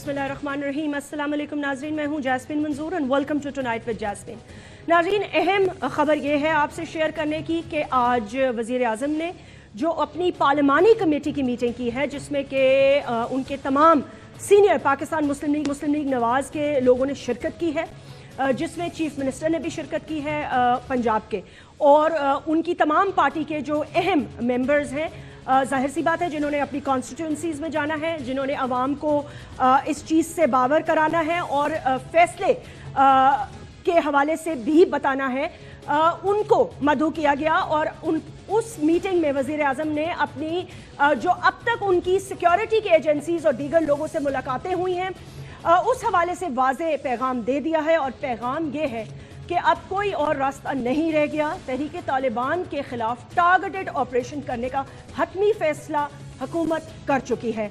बिस्मिल्लाहिर्रहमानिर्रहीम। अस्सलाम वालेकुम नाज़रीन, मैं हूं Jasmine Manzoor and welcome to tonight with Jasmine. नाज़रीन, अहम खबर ये है आपसे शेयर करने की कि आज वज़ीर आज़म ने जो अपनी पार्लिमानी कमेटी की मीटिंग की है, जिसमें कि उनके तमाम सीनियर पाकिस्तान मुस्लिम लीग नवाज़ के लोगों ने शिरकत की है, जिसमें चीफ मिनिस्टर ने भी शिरकत की है पंजाब के, और उनकी तमाम पार्टी के जो अहम मेंबर्स हैं, ज़ाहिर सी बात है जिन्होंने अपनी कॉन्स्टिट्यूंसीज़ में जाना है, जिन्होंने आवाम को इस चीज़ से बावर कराना है और फैसले के हवाले से भी बताना है, उनको मदऊ किया गया। और उस मीटिंग में वज़ीर आज़म ने अपनी जो अब तक उनकी सिक्योरिटी की एजेंसीज़ और दीगर लोगों से मुलाकातें हुई हैं, उस हवाले से वाज़ेह पैगाम दे दिया है। और पैगाम ये है कि अब कोई और रास्ता नहीं रह गया। तहरीक तालिबान के खिलाफ टारगेटेड ऑपरेशन करने का हतमी फैसला हुकूमत कर चुकी है।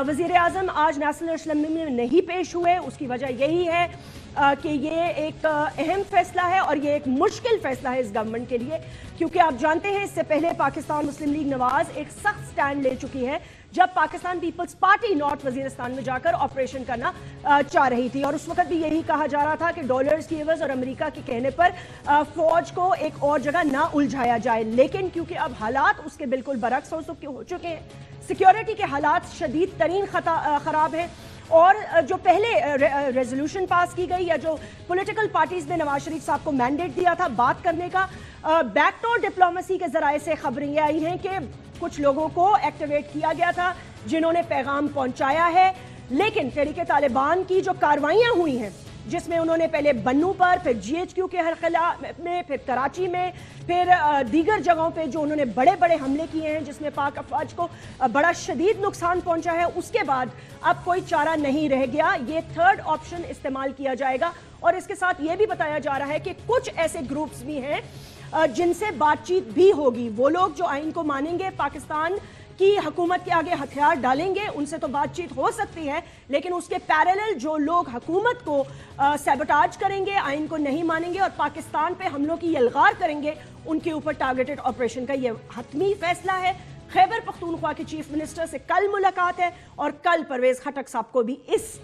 वज़ीर आज़म आज नेशनल असेंबली में नहीं पेश हुए, उसकी वजह यही है कि ये एक अहम फैसला है और ये एक मुश्किल फैसला है इस गवर्नमेंट के लिए, क्योंकि आप जानते हैं इससे पहले पाकिस्तान मुस्लिम लीग नवाज़ एक सख्त स्टैंड ले चुकी है जब पाकिस्तान पीपल्स पार्टी नॉर्थ वजीरिस्तान में जाकर ऑपरेशन करना चाह रही थी। और उस वक्त भी यही कहा जा रहा था कि डॉलर्स की एवज और अमेरिका के कहने पर फौज को एक और जगह ना उलझाया जाए, लेकिन क्योंकि अब हालात उसके बिल्कुल बरक्स हो चुके हैं, सिक्योरिटी के हालात शदीद तरीन ख़राब हैं, और जो पहले रेजोल्यूशन पास की गई या जो पॉलिटिकल पार्टीज ने नवाज शरीफ साहब को मैंडेट दिया था बात करने का, बैकडोर डिप्लोमेसी के जराए से खबरें ये आई हैं कि कुछ लोगों को एक्टिवेट किया गया था जिन्होंने पैगाम पहुंचाया है। लेकिन तहरीक तालिबान की जो कार्रवाइयां हुई हैं, जिसमें उन्होंने पहले बन्नू पर, फिर GHQ के हरखला में, फिर कराची में, फिर दीगर जगहों पे जो उन्होंने बड़े बड़े हमले किए हैं जिसमें पाक अफवाज को बड़ा शदीद नुकसान पहुंचा है, उसके बाद अब कोई चारा नहीं रह गया। ये थर्ड ऑप्शन इस्तेमाल किया जाएगा। और इसके साथ ये भी बताया जा रहा है कि कुछ ऐसे ग्रुप्स भी हैं जिनसे बातचीत भी होगी। वो लोग जो आइन को मानेंगे, पाकिस्तान की हुकूमत के आगे हथियार डालेंगे, उनसे तो बातचीत हो सकती है, लेकिन उसके पैरेलल जो लोग हुकूमत को सैबोटाज करेंगे, आइन को नहीं मानेंगे और पाकिस्तान पे हमलों की यलगार करेंगे, उनके ऊपर टारगेटेड ऑपरेशन का ये हतमी फैसला है। खैबर पख्तूनख्वा के चीफ मिनिस्टर से कल मुलाकात है और कल परवेज खटक साहब को भी इस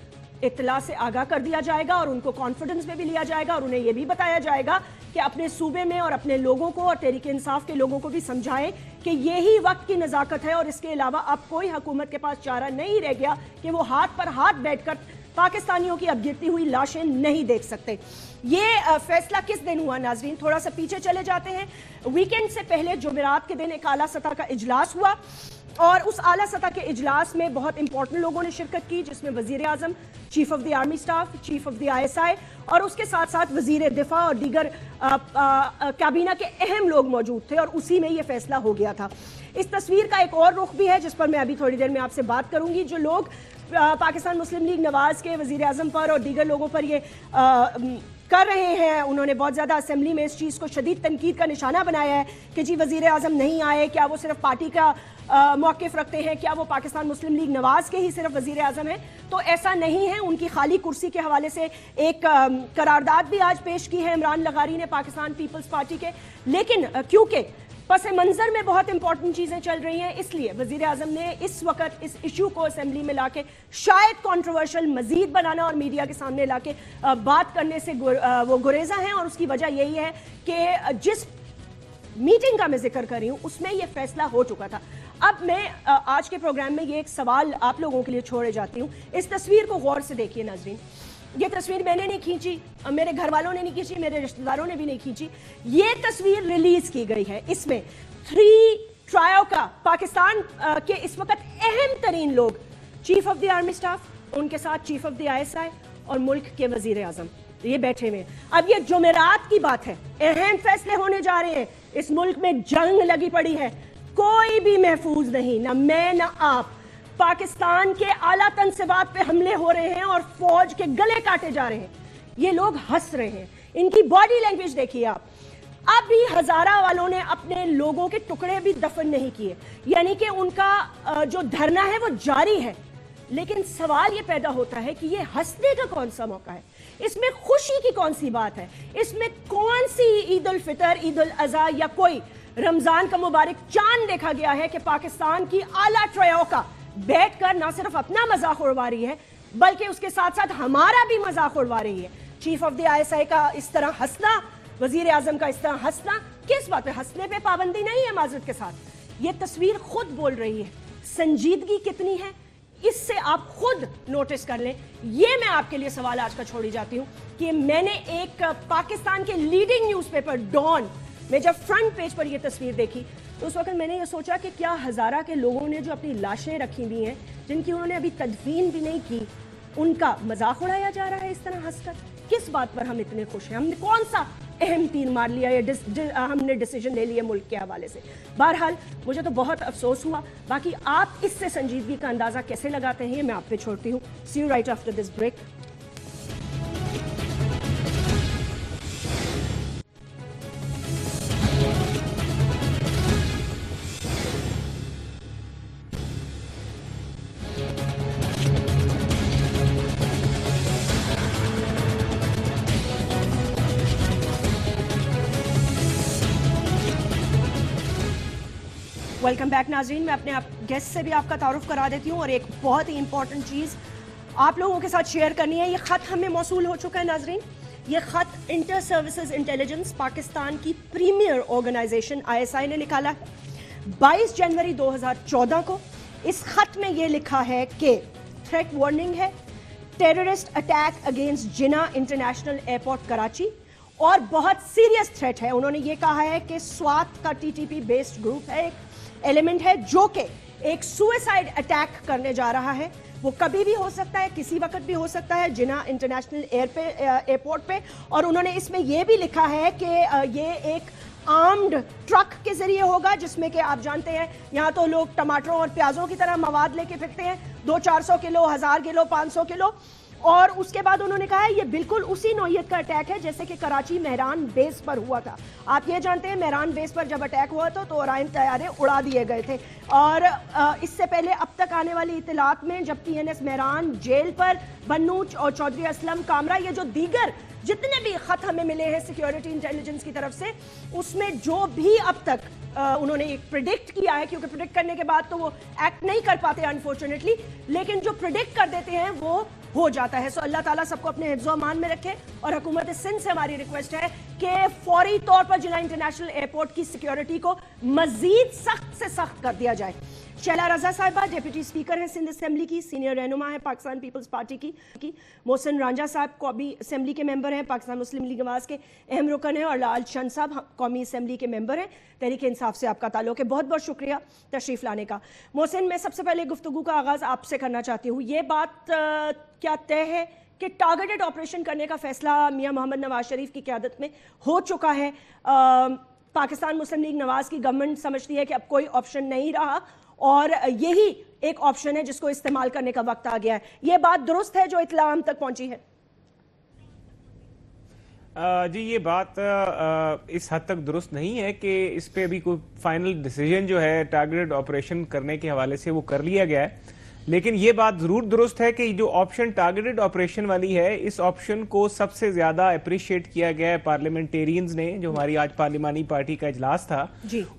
इत्तला से आगाह कर दिया जाएगा और उनको कॉन्फिडेंस में भी लिया जाएगा और उन्हें यह भी बताया जाएगा कि अपने सूबे में और अपने लोगों को और तहरीक इंसाफ के लोगों को भी समझाएं कि यही वक्त की नज़ाकत है और इसके अलावा अब कोई हुकूमत के पास चारा नहीं रह गया कि वो हाथ पर हाथ बैठकर पाकिस्तानियों की अब गिरती हुई लाशें नहीं देख सकते। ये फैसला किस दिन हुआ नाजरीन, थोड़ा सा पीछे चले जाते हैं। वीकेंड से पहले जुमेरात के दिन एक आला सतह का इजलास हुआ और उस आला सतह के इजलास में बहुत इंपॉर्टेंट लोगों ने शिरकत की, जिसमें वजीर आजम, chief of the army staff, chief of the ISI और उसके साथ साथ वजीर दिफा और दीगर काबीना के अहम लोग मौजूद थे, और उसी में ये फैसला हो गया था। इस तस्वीर का एक और रुख भी है जिस पर मैं अभी थोड़ी देर में आपसे बात करूंगी। जो लोग पाकिस्तान मुस्लिम लीग नवाज के वजीर आजम पर और दीगर लोगों पर ये कर रहे हैं, उन्होंने बहुत ज़्यादा असेंबली में इस चीज़ को शदीद तनकीद का निशाना बनाया है कि जी वज़ीर आज़म नहीं आए, क्या वो सिर्फ पार्टी का मौक़िफ़ रखते हैं, क्या वो पाकिस्तान मुस्लिम लीग नवाज़ के ही सिर्फ वज़ीर आज़म हैं? तो ऐसा नहीं है। उनकी खाली कुर्सी के हवाले से एक करारदाद भी आज पेश की है इमरान लगारी ने पाकिस्तान पीपल्स पार्टी के, लेकिन क्योंकि पस मंजर में बहुत इंपॉर्टेंट चीज़ें चल रही हैं, इसलिए वज़ीर आज़म ने इस वक्त इस इशू को असेंबली में लाके शायद कंट्रोवर्शियल मजीद बनाना और मीडिया के सामने लाके बात करने से वो गुरेजा हैं। और उसकी वजह यही है कि जिस मीटिंग का मैं जिक्र कर रही हूँ उसमें ये फैसला हो चुका था। अब मैं आज के प्रोग्राम में ये एक सवाल आप लोगों के लिए छोड़े जाती हूँ। इस तस्वीर को गौर से देखिए नाज़रीन, ये तस्वीर मैंने नहीं खींची, मेरे घर वालों ने नहीं खींची, मेरे रिश्तेदारों ने भी नहीं खींची। ये तस्वीर रिलीज की गई है। इसमें 3 ट्रायो का पाकिस्तान के इस वक्त अहम तरीन लोग, chief of the army staff, उनके साथ चीफ ऑफ द ISI और मुल्क के वजीर आजम ये बैठे हुए हैं। अब ये जुमेरात की बात है, अहम फैसले होने जा रहे हैं। इस मुल्क में जंग लगी पड़ी है, कोई भी महफूज नहीं, ना मैं ना आप। पाकिस्तान के आला तनसीबात पे हमले हो रहे हैं और फौज के गले काटे जा रहे हैं। ये लोग हंस रहे हैं, इनकी बॉडी लैंग्वेज देखिए आप। अभी हजारा वालों ने अपने लोगों के टुकड़े भी दफन नहीं किए, यानी कि उनका जो धरना है वो जारी है। लेकिन सवाल ये पैदा होता है कि ये हंसने का कौन सा मौका है, इसमें खुशी की कौन सी बात है, इसमें कौन सी ईद उल फितर, ईद उल अज़हा या कोई रमजान का मुबारक चांद देखा गया है कि पाकिस्तान की आला ट्रायो का बैठकर ना सिर्फ अपना मजाक उड़वा रही है बल्कि उसके साथ साथ हमारा भी मजाक उड़वा रही है। चीफ ऑफ द ISI का इस तरह हंसना, वजीर आजम का इस तरह हंसना, किस बात पे? हंसने पे पाबंदी नहीं है माजरत के साथ। ये तस्वीर खुद बोल रही है संजीदगी कितनी है, इससे आप खुद नोटिस कर लें। ये मैं आपके लिए सवाल आज का छोड़ी जाती हूं कि मैंने एक पाकिस्तान के लीडिंग न्यूज़पेपर डॉन में जब फ्रंट पेज पर यह तस्वीर देखी तो उस वक्त मैंने ये सोचा कि क्या हजारा के लोगों ने जो अपनी लाशें रखी हुई हैं, जिनकी उन्होंने अभी तदफीन भी नहीं की, उनका मजाक उड़ाया जा रहा है इस तरह हंसकर? किस बात पर हम इतने खुश हैं? हमने कौन सा अहम तीर मार लिया या हमने डिसीजन ले लिया मुल्क के हवाले से? बहरहाल मुझे तो बहुत अफसोस हुआ। बाकी आप इससे संजीदगी का अंदाजा कैसे लगाते हैं, ये मैं आप पे छोड़ती हूँ। See you right after this break. Welcome back नाज़रीन। मैं अपने गेस्ट से भी आपका तारुफ करा देती हूँ और एक बहुत ही इंपॉर्टेंट चीज़ आप लोगों के साथ शेयर करनी है। ये ख़त हमें मौसूल हो चुका है नाज़रीन। ये ख़त इंटर सर्विसेज इंटेलिजेंस पाकिस्तान की प्रीमियर ऑर्गेनाइजेशन ISI ने निकाला है 22 जनवरी 2014 को। इस ख़त में ये लिखा है कि थ्रेट वार्निंग है, टेररिस्ट अटैक अगेंस्ट जिना इंटरनेशनल एयरपोर्ट कराची, और बहुत सीरियस थ्रेट है। उन्होंने ये कहा है कि स्वात का TTP बेस्ड ग्रुप है, एक एलिमेंट है जो कि एक सुसाइड अटैक करने जा रहा है। वो कभी भी हो सकता है, किसी वक्त भी हो सकता है जिना इंटरनेशनल एयरपोर्ट पे। और उन्होंने इसमें यह भी लिखा है कि ये एक आर्म्ड ट्रक के जरिए होगा, जिसमें कि आप जानते हैं यहाँ तो लोग टमाटरों और प्याजों की तरह मवाद लेके फिरते हैं, 200-400 किलो, 1000 किलो, 500 किलो। और उसके बाद उन्होंने कहा है ये बिल्कुल उसी नौइयत का अटैक है जैसे कि कराची मेहरान बेस पर हुआ था। आप ये जानते हैं मेहरान बेस पर जब अटैक हुआ था तो ओराइन तैयारे उड़ा दिए गए थे। और इससे पहले अब तक आने वाली इत्तलात में जब PNS मेहरान जेल पर बन्नूच और चौधरी असलम कामरा, ये जो दीगर जितने भी खत हमें मिले हैं सिक्योरिटी इंटेलिजेंस की तरफ से, उसमें जो भी अब तक उन्होंने एक प्रिडिक्ट किया है, क्योंकि प्रिडिक्ट करने के बाद तो वो एक्ट नहीं कर पाते अनफॉर्चुनेटली, लेकिन जो प्रिडिक्ट कर देते हैं वो हो जाता है। सो अल्लाह ताला सबको अपने हिफ्ज़ व अमान में रखे। और हुकूमत सिंध से हमारी रिक्वेस्ट है कि फौरी तौर पर जिला इंटरनेशनल एयरपोर्ट की सिक्योरिटी को मजीद सख्त से सख्त कर दिया जाए। शैला रजा साहिबा डिप्टी स्पीकर हैं सिंध असेंबली की, सीनियर रहनुमा है पाकिस्तान पीपल्स पार्टी की। मोहसिन रांझा साहब कौमी असेंबली के मेंबर हैं, पाकिस्तान मुस्लिम लीग नवाज के अहम रुकन हैं। और लाल चंद साहब कौमी असेंबली के मेंबर हैं, तहरीक इंसाफ से आपका ताल्लुक है। बहुत बहुत शुक्रिया तशरीफ लाने का। मोहसिन, मैं सबसे पहले गुफ्तगू का आगाज़ आपसे करना चाहती हूँ। ये बात क्या तय है कि टारगेटेड ऑपरेशन करने का फैसला मियां मोहम्मद नवाज शरीफ की क़यादत में हो चुका है? पाकिस्तान मुस्लिम लीग नवाज की गवर्नमेंट समझती है कि अब कोई ऑप्शन नहीं रहा और यही एक ऑप्शन है जिसको इस्तेमाल करने का वक्त आ गया है। ये बात दुरुस्त है जो इत्तला हम तक पहुंची है? जी, ये बात इस हद तक दुरुस्त नहीं है कि इस पे अभी कोई फाइनल डिसीजन जो है टारगेटेड ऑपरेशन करने के हवाले से वो कर लिया गया है। लेकिन ये बात जरूर दुरुस्त है कि जो ऑप्शन टारगेटेड ऑपरेशन वाली है, इस ऑप्शन को सबसे ज्यादा अप्रिशिएट किया गया है पार्लियामेंटेरियंस ने। जो हमारी आज पार्लिमानी पार्टी का इजलास था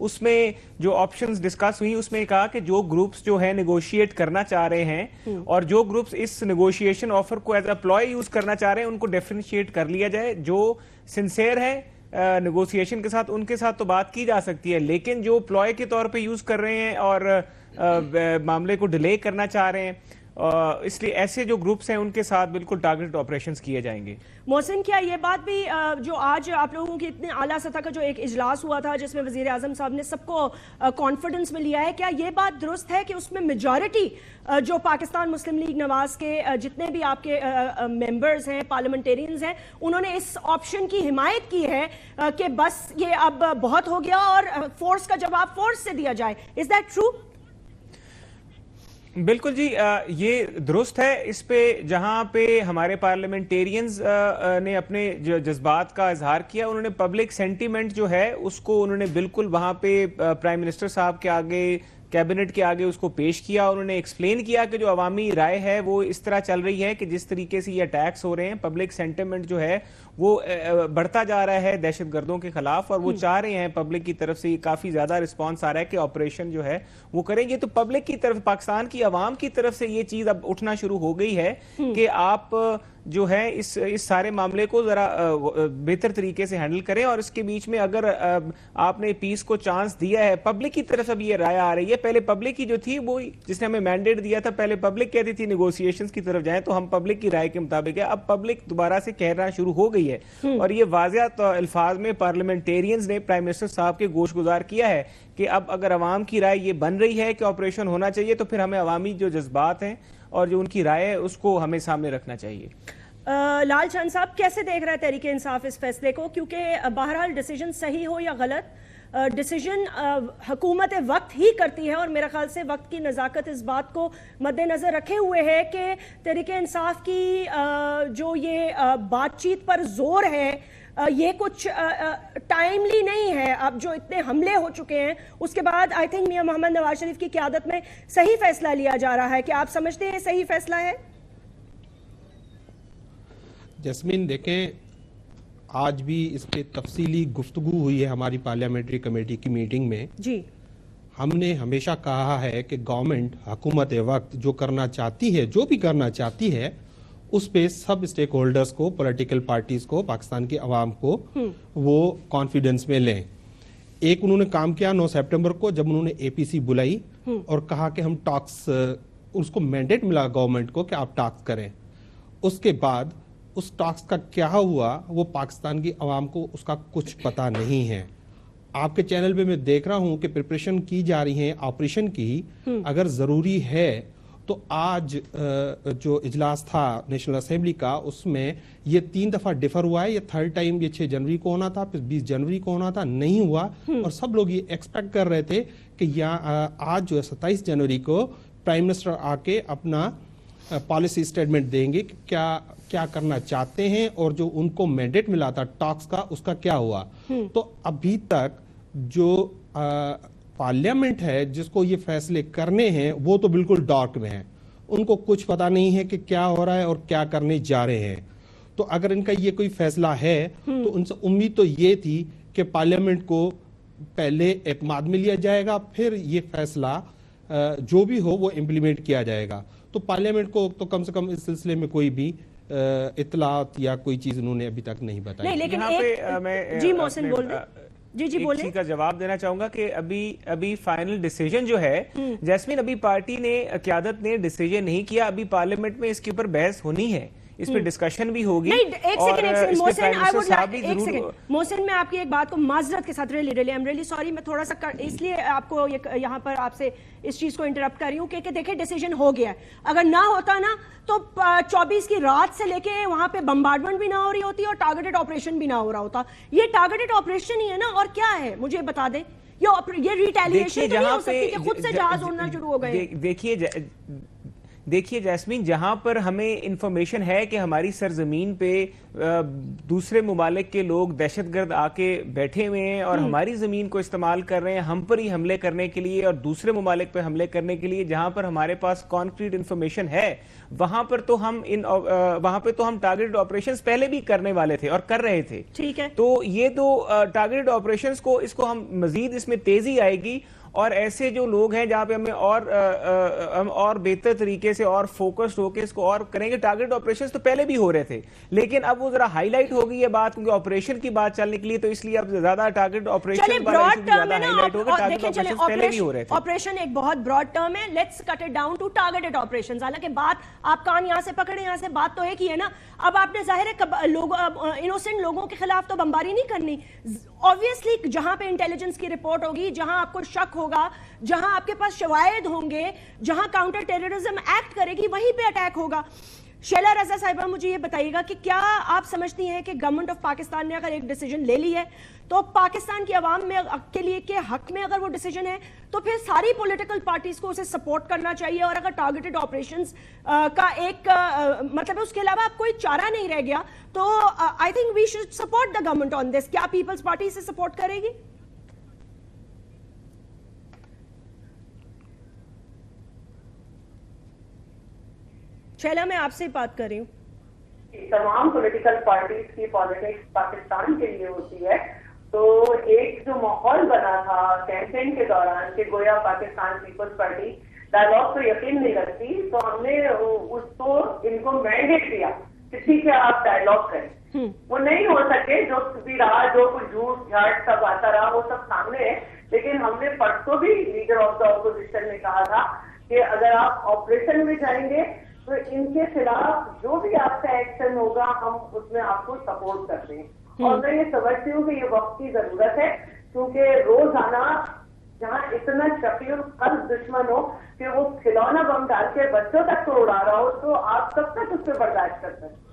उसमें जो ऑप्शंस डिस्कस हुई, उसमें कहा कि जो ग्रुप्स जो है नेगोशिएट करना चाह रहे हैं और जो ग्रुप्स इस नेगोशिएशन ऑफर को एज अ प्लॉय यूज करना चाह रहे हैं, उनको डिफरेंशिएट कर लिया जाए। जो सिंसियर है नेगोशिएशन के साथ, उनके साथ तो बात की जा सकती है, लेकिन जो प्लॉय के तौर पे यूज कर रहे हैं और मामले को डिले करना चाह रहे हैं, इसलिए ऐसे जो ग्रुप्स हैं उनके साथ बिल्कुल टारगेटेड ऑपरेशंस किए जाएंगे। मोहसिन, क्या ये बात भी जो आज आप लोगों की इतने आला सतह का जो एक इजलास हुआ था जिसमें वजीर आजम साहब ने सबको कॉन्फिडेंस में लिया है, क्या ये बात दुरुस्त है कि उसमें मेजॉरिटी जो पाकिस्तान मुस्लिम लीग नवाज के जितने भी आपके मेंबर्स हैं, पार्लियामेंटेरियंस हैं, उन्होंने इस ऑप्शन की हिमायत की है कि बस ये अब बहुत हो गया और फोर्स का जवाब फोर्स से दिया जाए? Is that true? बिल्कुल जी, ये दुरुस्त है। इस पे जहां पे हमारे पार्लियामेंटेरियंस ने अपने जज्बात का इजहार किया, उन्होंने पब्लिक सेंटीमेंट जो है उसको उन्होंने बिल्कुल वहां पे प्राइम मिनिस्टर साहब के आगे कैबिनेट के आगे उसको पेश किया। उन्होंने एक्सप्लेन किया कि जो अवामी राय है वो इस तरह चल रही है कि जिस तरीके से ये अटैक्स हो रहे हैं, पब्लिक सेंटिमेंट जो है वो बढ़ता जा रहा है दहशतगर्दों के खिलाफ, और वो चाह रहे हैं पब्लिक की तरफ से काफी ज्यादा रिस्पांस आ रहा है कि ऑपरेशन जो है वो करेंगे। तो पब्लिक की तरफ, पाकिस्तान की आवाम की तरफ से ये चीज अब उठना शुरू हो गई है कि आप जो है इस सारे मामले को जरा बेहतर तरीके से हैंडल करें, और इसके बीच में अगर आपने पीस को चांस दिया है, पब्लिक की तरफ अब ये राय आ रही है। पहले पब्लिक की जो थी वो, जिसने हमें मैंडेट दिया था, पहले पब्लिक कहती थी नेगोशिएशंस की तरफ जाएं, तो हम पब्लिक की राय के मुताबिक है। अब पब्लिक दोबारा से कहना शुरू हो गई है, और ये वाज़ेह तो अल्फाज में पार्लियामेंटेरियंस ने प्राइम मिनिस्टर साहब के गोश गुजार किया है कि अब अगर अवाम की राय ये बन रही है कि ऑपरेशन होना चाहिए, तो फिर हमें अवामी जो जज्बात हैं और जो उनकी राय है उसको हमें सामने रखना चाहिए। लाल चंद साहब, कैसे देख रहा है तहरीक इंसाफ इस फैसले को? क्योंकि बहरहाल डिसीजन सही हो या गलत, डिसीजन हुकूमत वक्त ही करती है, और मेरा ख्याल से वक्त की नज़ाकत इस बात को मद्देनज़र रखे हुए है कि तहरीक इंसाफ की जो ये बातचीत पर जोर है, ये कुछ टाइमली नहीं है। अब जो इतने हमले हो चुके हैं उसके बाद आई थिंक मियां मोहम्मद नवाज शरीफ की क़यादत में सही फैसला लिया जा रहा है। क्या आप समझते हैं सही फैसला है? जैस्मीन, देखें, आज भी इस पे तफसीली गुफ्तगू हुई है हमारी पार्लियामेंट्री कमेटी की मीटिंग में जी। हमने हमेशा कहा है कि गवर्नमेंट, हुकूमत वक्त जो करना चाहती है, जो भी करना चाहती है, उस पे सब स्टेक होल्डर्स को, पॉलिटिकल पार्टीज को, पाकिस्तान की आवाम को वो कॉन्फिडेंस में लें। एक उन्होंने काम किया 9 सितंबर को, जब उन्होंने एपीसी बुलाई और कहा कि हम टॉक्स, उसको मैंडेट मिला गवर्नमेंट को कि आप टॉक्स करें। उसके बाद उस टॉक्स का क्या हुआ वो पाकिस्तान की आवाम को उसका कुछ पता नहीं है। आपके चैनल पे मैं देख रहा हूं कि प्रिपरेशन की जा रही है ऑपरेशन की। अगर जरूरी है तो आज जो इजलास था नेशनल असेंबली का, उसमें ये 3 दफा डिफर हुआ है। ये थर्ड टाइम, ये 6 जनवरी को होना था, फिर 20 जनवरी को होना था, नहीं हुआ। और सब लोग ये एक्सपेक्ट कर रहे थे कि आज जो है 27 जनवरी को प्राइम मिनिस्टर आके अपना पॉलिसी स्टेटमेंट देंगे कि क्या करना चाहते हैं, और जो उनको मैंडेट मिला था टॉक्स का, उसका क्या हुआ। तो अभी तक जो पार्लियामेंट है जिसको ये फैसले करने हैं, वो तो बिल्कुल डार्क में है। उनको कुछ पता नहीं है कि क्या हो रहा है और क्या करने जा रहे हैं। तो अगर इनका ये कोई फैसला है तो उनसे उम्मीद तो ये थी कि पार्लियामेंट को पहले एतमाद में लिया जाएगा, फिर ये फैसला जो भी हो वो इम्प्लीमेंट किया जाएगा। तो पार्लियामेंट को तो कम से कम इस सिलसिले में कोई भी इत्तलात या कोई चीज उन्होंने अभी तक नहीं बताई। नहीं, लेकिन मैं जी मोहसिन बोल रहे, जी बोले। इसी का जवाब देना चाहूंगा कि अभी फाइनल डिसीजन जो है जैस्मीन, अभी पार्टी ने, क़यादत ने डिसीजन नहीं किया। अभी पार्लियामेंट में इसके ऊपर बहस होनी है, इस पे डिस्कशन भी होगी। नहीं, एक सेकंड मोहसिन, मैं आपकी एक बात को माजरत के साथ really I am really sorry, मैं थोड़ा सा इसलिए आपको यहाँ पर आपसे इस चीज को इंटरप्ट कर रही हूँ कि देखिए डिसीजन हो गया है। अगर ना होता ना तो 24 की रात से लेके वहां पे बम्बार्डमेंट भी ना हो रही होती और टारगेटेड ऑपरेशन भी ना हो रहा होता। ये टारगेटेड ऑपरेशन ही है ना, और क्या है मुझे बता दें। ये रिटेलिएशन तो नहीं हो सकती कि खुद से जहाज उड़ना शुरू हो गए। देखिए जैस्मीन, जहां पर हमें इंफॉर्मेशन है कि हमारी सरजमीन पे दूसरे मुमालिक के लोग दहशतगर्द आके बैठे हुए हैं और हमारी जमीन को इस्तेमाल कर रहे हैं हम पर ही हमले करने के लिए और दूसरे मुमालिक पे हमले करने के लिए, जहां पर हमारे पास कॉन्क्रीट इंफॉर्मेशन है वहां पे तो हम टारगेटेड ऑपरेशंस पहले भी करने वाले थे और कर रहे थे। ठीक है, तो ये तो टारगेटेड ऑपरेशंस को, इसको हम मजीद इसमें तेजी आएगी और ऐसे जो लोग हैं जहां पे हमें और बेहतर तरीके से और फोकस्ड होकर इसको और करेंगे। टारगेट ऑपरेशंस तो पहले भी हो रहे थे, लेकिन अब वो जरा हाईलाइट हो गई है बात, क्योंकि ऑपरेशन की बात चलने के लिए, तो इसलिए अब ज्यादा टारगेट ऑपरेशन पहले भी हो रहे थे। ऑपरेशन एक बहुत ब्रॉड टर्म है, let's cut it down to targeted operations. हालांकि बात आप कान यहां से पकड़े, यहां से बात तो एक ही है ना। अब आपने जाहिर है इनोसेंट लोगों के खिलाफ तो बमबारी नहीं करनी। ऑब्वियसली जहां पे इंटेलिजेंस की रिपोर्ट होगी, जहां आपको शक होगा, जहां आपके पास शवाहिद होंगे, जहां काउंटर टेररिज्म एक्ट करेगी, वहीं पे अटैक होगा। शैला रजा साहिबा, मुझे ये बताइएगा कि क्या आप समझती हैं कि गवर्नमेंट ऑफ पाकिस्तान ने अगर एक डिसीजन ले ली है तो पाकिस्तान की आवाम में के लिए के हक में अगर वो डिसीजन है तो फिर सारी पॉलिटिकल पार्टीज को उसे सपोर्ट करना चाहिए, और अगर टारगेटेड ऑपरेशंस का एक मतलब उसके अलावा अब कोई चारा नहीं रह गया तो I think we should support the government on this. क्या पीपल्स पार्टी से सपोर्ट करेगी? शैला, मैं आपसे बात कर रही हूँ। तमाम पॉलिटिकल पार्टीज की पॉलिटिक्स पाकिस्तान के लिए होती है, तो एक जो माहौल बना था कैंपेन के दौरान कि गोया पाकिस्तान पीपल्स पार्टी डायलॉग तो यकीन नहीं रखती, तो हमने उसको इनको मैंडेट दिया कि ठीक है आप डायलॉग करें। वो नहीं हो सके, जो भी रहा, जो कुछ झूठ झाट सब आता रहा वो सब सामने है। लेकिन हमने परसों भी लीडर ऑफ द ऑपोजिशन ने कहा था कि अगर आप ऑपरेशन में जाएंगे तो इनके खिलाफ जो भी आपका एक्शन होगा हम उसमें आपको सपोर्ट कर दें। और मैं ये समझती हूँ कि ये वक्त की जरूरत है, क्योंकि रोजाना जहाँ इतना शकील कल दुश्मन हो कि वो खिलौना बम डाल के बच्चों तक को उड़ा रहा हो, तो आप कब तक उस पर बर्दाश्त कर सकते हैं?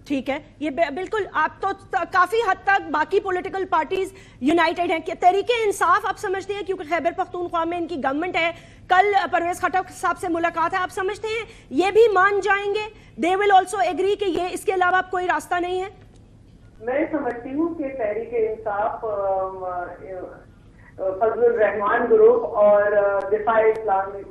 ठीक है, ये बिल्कुल, आप तो काफी हद तक बाकी पॉलिटिकल पार्टीज यूनाइटेड हैं। तहरीके इंसाफ आप समझते हैं, क्योंकि खैबर पख्तूनख्वा में इनकी गवर्नमेंट है, कल परवेज खटक साहब से मुलाकात है, आप समझते हैं ये भी मान जाएंगे, दे विल ऑल्सो एग्री कि ये इसके अलावा कोई रास्ता नहीं है? मैं समझती हूँ कि तहरीके इंसाफ, फजलुर रहमान ग्रुप और इस्लामी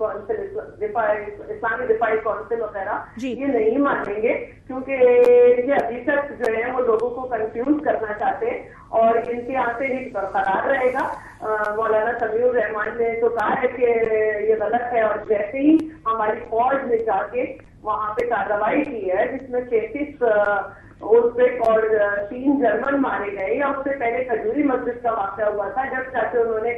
दिफाई काउंसिल वगैरह ये नहीं मानेंगे, क्योंकि ये अभी तक जो है वो लोगों को कंफ्यूज करना चाहते हैं और इनके यहाँ से ही बरकरार रहेगा। मौलाना समीउर रहमान ने तो कहा है कि ये गलत है, और जैसे ही हमारी फौज ने जाके वहाँ पे कार्रवाई की है जिसमें 33 उज़्बेक और 3 जर्मन मारे गए, या उससे पहले खजूरी मस्जिद का वाक़या हुआ था जब चाहे उन्होंने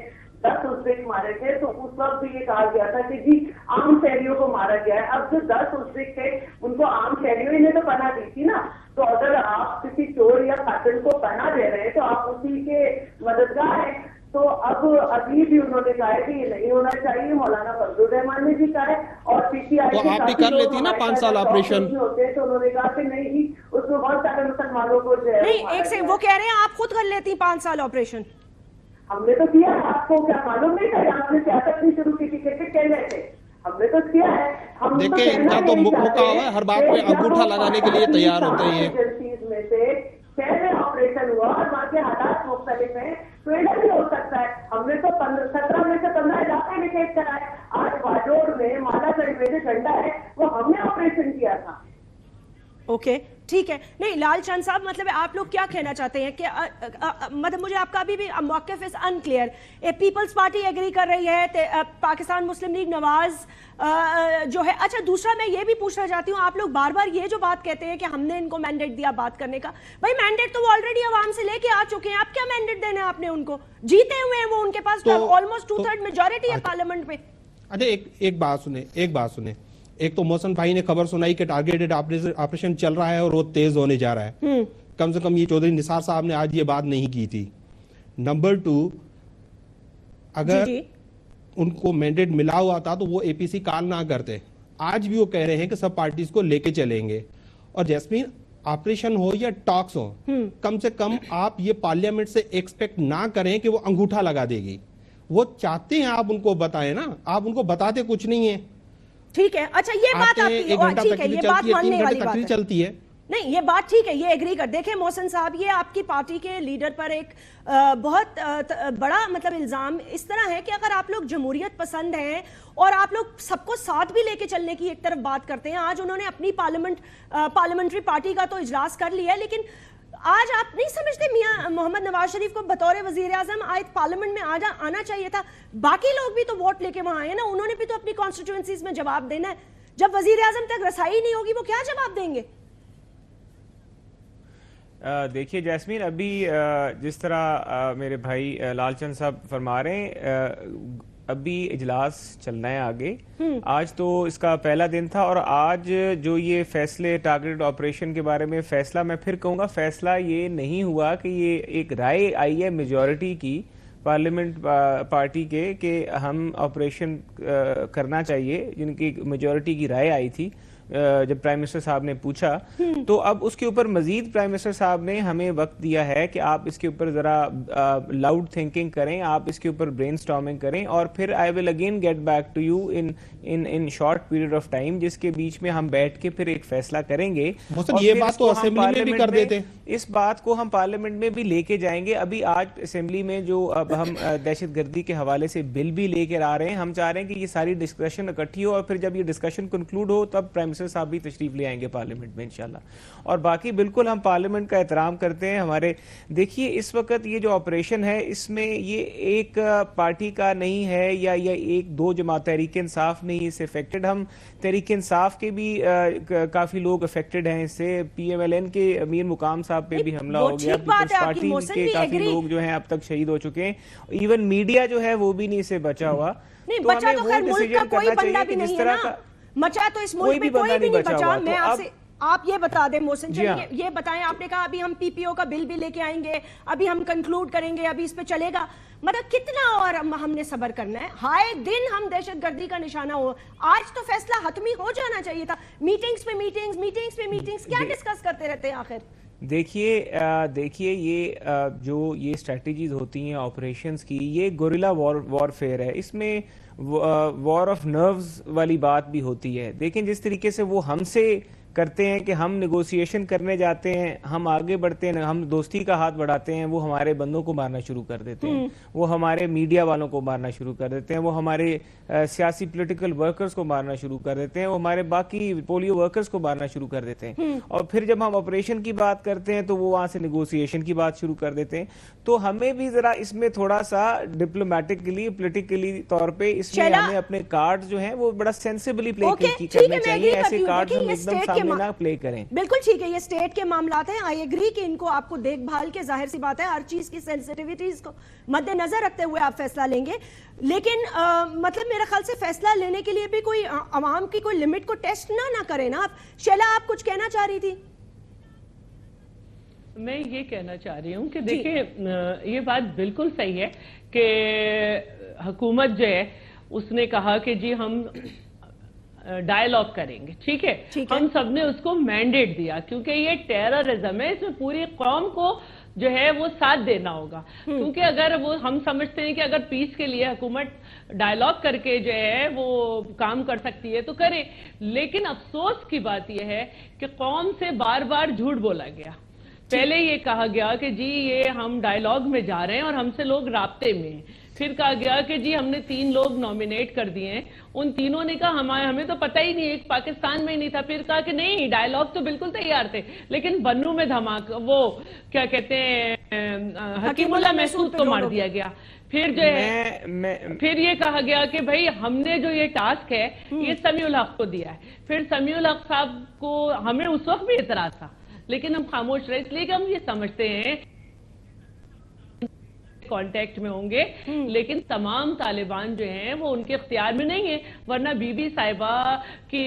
10 उज़्बेक मारे थे, तो उस वक्त भी ये कहा गया था कि जी आम शहरियों को मारा गया है। अब जो 10 उज़्बेक थे उनको आम शहरियों ने तो पनाह दी थी ना, तो अगर आप किसी चोर या कातिल को पनाह दे रहे हैं तो आप उसी के मददगार हैं। तो अब अभी भी उन्होंने कहा है कि ये नहीं होना चाहिए, मौलाना फजलुर रहमान ने भी कहा है, और पीटीआई तो आप भी कर लेती ना 5 साल ऑपरेशन होते हैं, तो उन्होंने कहा कि नहीं, उसमें बहुत सारे मुसलमानों को जो है नहीं, एक से वो कह रहे हैं आप खुद कर लेती 5 साल ऑपरेशन। हमने तो किया है, आपको क्या मालूम नहीं था? आपने सियासत नहीं शुरू की थी, कैसे कह रहे थे? हमने तो किया है। हम देखिए, इनका तो मुक्का हुआ है, हर बात में अंगूठा लगाने के लिए तैयार होते हैं। एजेंसीज में से 6 में ऑपरेशन हुआ और वहाँ के हालात मुख्तलिफ हैं, तो इधर भी हो सकता है। हमने तो 17 में से 15 इलाके में केस कराए। आज बाजोर में, मालागढ़ में जो झंडा है वो हमने ऑपरेशन किया था। ओके, ठीक है। नहीं, लालचंद साहब, मतलब आप लोग क्या कहना चाहते हैं कि मतलब मुझे आपका अभी भी मौक़िफ़ is unclear. Peoples Party agree कर रही है, पाकिस्तान मुस्लिम लीग नवाज जो है। अच्छा, दूसरा मैं ये भी पूछना चाहती हूँ, आप लोग बार बार ये जो बात कहते हैं कि हमने इनको मैंडेट दिया बात करने का, भाई मैंडेट तो वो ऑलरेडी आवाम से लेके आ चुके हैं, आप क्या मैंडेट देना है आपने उनको? जीते हुए हैं वो, उनके पास ऑलमोस्ट 2/3 मेजॉरिटी है पार्लियामेंट में। अच्छा, एक बात सुने। एक तो मोहसन भाई ने खबर सुनाई कि टारगेटेड ऑपरेशन चल रहा है और वो तेज होने जा रहा है। कम से कम ये चौधरी निसार साहब ने आज ये बात नहीं की थी। नंबर 2, अगर उनको मैंडेट मिला हुआ था तो वो एपीसी काल ना करते। आज भी वो कह रहे हैं कि सब पार्टीज को लेके चलेंगे। और जैस्मीन, ऑपरेशन हो या टॉक्स हो, कम से कम आप ये पार्लियामेंट से एक्सपेक्ट ना करें कि वो अंगूठा लगा देगी। वो चाहते हैं आप उनको बताएं ना, आप उनको बताते कुछ नहीं है। ठीक है, अच्छा ये बात आपकी ठीक है, ये बात मानने वाली बात है। चलती है। नहीं, ये बात ठीक है, ये एग्री कर। देखें मोहसिन साहब, ये आपकी पार्टी के लीडर पर एक बहुत बड़ा मतलब इल्जाम इस तरह है कि अगर आप लोग जमहूरियत पसंद हैं और आप लोग सबको साथ भी लेके चलने की एक तरफ बात करते हैं, आज उन्होंने अपनी पार्लियामेंट्री पार्टी का तो इजलास कर लिया है, लेकिन आज आप नहीं समझते मियां मोहम्मद नवाज शरीफ को बतौर वजीर आजम आज पार्लियामेंट में आना चाहिए था? बाकी लोग भी तो वोट लेके वहां आए ना, उन्होंने भी तो अपनी कॉन्स्टिट्यूएंसीज में जवाब देना है। जब वजीर आजम तक रसाई नहीं होगी वो क्या जवाब देंगे? देखिए जैस्मीन, अभी जिस तरह मेरे भाई लालचंद साहब फरमा रहे हैं, अभी इजलास चलना है आगे। आज तो इसका पहला दिन था, और आज जो ये फैसले टारगेटेड ऑपरेशन के बारे में फैसला, मैं फिर कहूँगा फैसला ये नहीं हुआ कि ये एक राय आई है मेजॉरिटी की पार्लियामेंट पार्टी के कि हम ऑपरेशन करना चाहिए, जिनकी मेजॉरिटी की राय आई थी जब प्राइम मिनिस्टर साहब ने पूछा। तो अब उसके ऊपर मजीद प्राइम मिनिस्टर साहब ने हमें वक्त दिया है कि आप इसके ऊपर जरा लाउड थिंकिंग करें, आप इसके ऊपर ब्रेनस्टॉर्मिंग करें, और फिर I will again get back to you in short period of time, जिसके बीच में हम बैठ के फिर एक फैसला करेंगे। ये बात तो असेंबली में भी कर देते, इस बात को हम पार्लियामेंट में भी लेके जाएंगे। अभी आज असेंबली में जो अब हम दहशतगर्दी के हवाले से बिल भी लेकर आ रहे हैं, हम चाह रहे हैं कि ये सारी डिस्कशन इकट्ठी हो, और फिर जब ये डिस्कशन कंक्लूड हो तब प्राइम منسٹر صاحب بھی تشریف لے آئیں گے پارلیمنٹ میں انشاءاللہ. اور باقی بالکل ہم پارلیمنٹ کا احترام کرتے ہیں. ہمارے دیکھیے اس وقت یہ جو آپریشن ہے اس میں یہ ایک پارٹی کا نہیں ہے یا ایک دو جماعت تحریک انصاف نہیں اس سے افیکٹڈ. ہم تحریک انصاف کے بھی کافی لوگ افیکٹڈ ہیں اس سے. پی ایم ایل این کے امیر مقام صاحب پہ بھی حملہ ہو گیا. پیپلز پارٹی کے کافی لوگ جو ہیں اب تک شہید ہو چکے ہیں. ایون میڈیا جو ہے وہ بھی نہیں سے بچا ہوا. نہیں بچا تو خیر ملک کا کوئی بندہ بھی نہیں ہے نا. بچا تو اس ملک میں کوئی بھی نہیں بچا. میں آپ یہ بتا دیں محسن جی, یہ بتائیں, آپ نے کہا ابھی ہم پی پی او کا بل بھی لے کے آئیں گے, ابھی ہم کنکلوڈ کریں گے, ابھی اس پہ چلے گا. مطلب کتنا اور ہم نے صبر کرنا ہے؟ ہائے دن ہم دہشت گردی کا نشانہ ہو. آج تو فیصلہ حتمی ہو جانا چاہیے تھا. میٹنگز پہ میٹنگز کیا ڈسکس کرتے رہتے ہیں آخر؟ دیکھیے یہ جو یہ اسٹریٹجیز ہوتی ہیں آپریشنز کی, یہ گوریلا وار فیئر ہے. اس میں وار آف نروز والی بات بھی ہوتی ہے. دیکھیں جس طریقے سے وہ ہم سے کرتے ہیں کہ ہم نیگوسیشن کرنے جاتے ہیں, ہم آگے بڑھتے ہیں, ہم دوستی کا ہاتھ بڑھاتے ہیں, وہ ہمارے بندوں کو مارنا شروع کر دیتے ہیں, وہ ہمارے میڈیا والوں کو مارنا شروع کر دیتے ہیں, وہ ہمارے سیاسی پولیٹیکل ورکرز کو مارنا شروع کر دیتے ہیں, وہ ہمارے باقی پولیو ورکرز کو مارنا شروع کر دیتے ہیں. اور پھر جب ہم آپریشن کی بات کرتے ہیں تو وہ وہاں سے نیگوسیشن کی بات شروع کر دیتے ہیں. تو ہمیں بھی ذرا اس میں تھوڑا سا ڈپلومیٹکلی پولیٹیکلی طور پہ اس میں ہمیں اپنے کارڈ جو ہیں وہ بڑا سینسیبلی پلے کرنے چاہیے. ایسے کارڈ ہم ایک دم سامنے نہ پلے کریں. بالکل ٹھیک ہے, یہ اسٹیٹ کے معاملات ہیں. آئی ایگری کہ ان کو آپ کو دیکھ بھال کے, ظاہر سی بات ہے ہر چیز کی سینسٹیوٹیز کو مد نظر رکھتے ہوئے آپ فیصلہ لیں گے. لیکن مطلب میرے خیال سے فیصلہ لینے کے لیے بھی کوئی عوام کی کوئی لمٹ کو ٹیسٹ نہ کریں نا آپ. شیلا آپ کچھ کہنا چاہ رہی تھی؟ میں یہ کہنا چاہ رہی ہوں کہ دیکھیں یہ بات بالکل صحیح ہے کہ حکومت جو ہے اس نے کہا کہ جی ہم ڈائیلاگ کریں گے. ٹھیک ہے, ہم سب نے اس کو مینڈیٹ دیا کیونکہ یہ ٹیررزم ہے, اس میں پوری قوم کو جو ہے وہ ساتھ دینا ہوگا. کیونکہ اگر وہ ہم سمجھتے ہیں کہ اگر پیس کے لیے حکومت ڈائیلاگ کر کے جو ہے وہ کام کر سکتی ہے تو کرے. لیکن افسوس کی بات یہ ہے کہ قوم سے بار بار جھوٹ بولا گیا. پہلے یہ کہا گیا کہ جی یہ ہم ڈائیلاگ میں جا رہے ہیں اور ہم سے لوگ رابطے میں ہیں. پھر کہا گیا کہ جی ہم نے 3 لوگ نومینیٹ کر دیے ہیں, ان تینوں نے کہا ہمیں تو پتہ ہی نہیں, ایک پاکستان میں ہی نہیں تھا. پھر کہا کہ نہیں ڈائیلاگ تو بالکل تیار تھے, لیکن بنو میں دھماکہ وہ کیا کہتے ہیں حکیم اللہ محسود کو مار دیا گیا. پھر جو ہے پھر یہ کہا گیا کہ بھائی ہم نے جو یہ ٹاسک ہے یہ سمیع الحق کو دیا ہے. پھر سمیع الحق صاحب کو ہمیں اس وقت بھی اعتراض تھا لیکن ہم خاموش رہے, اس لیے کہ ہم یہ سمجھتے ہیں کانٹیکٹ میں ہوں گے, لیکن تمام طالبان جو ہیں وہ ان کے اختیار میں نہیں ہیں, ورنہ بی بی صاحبہ کی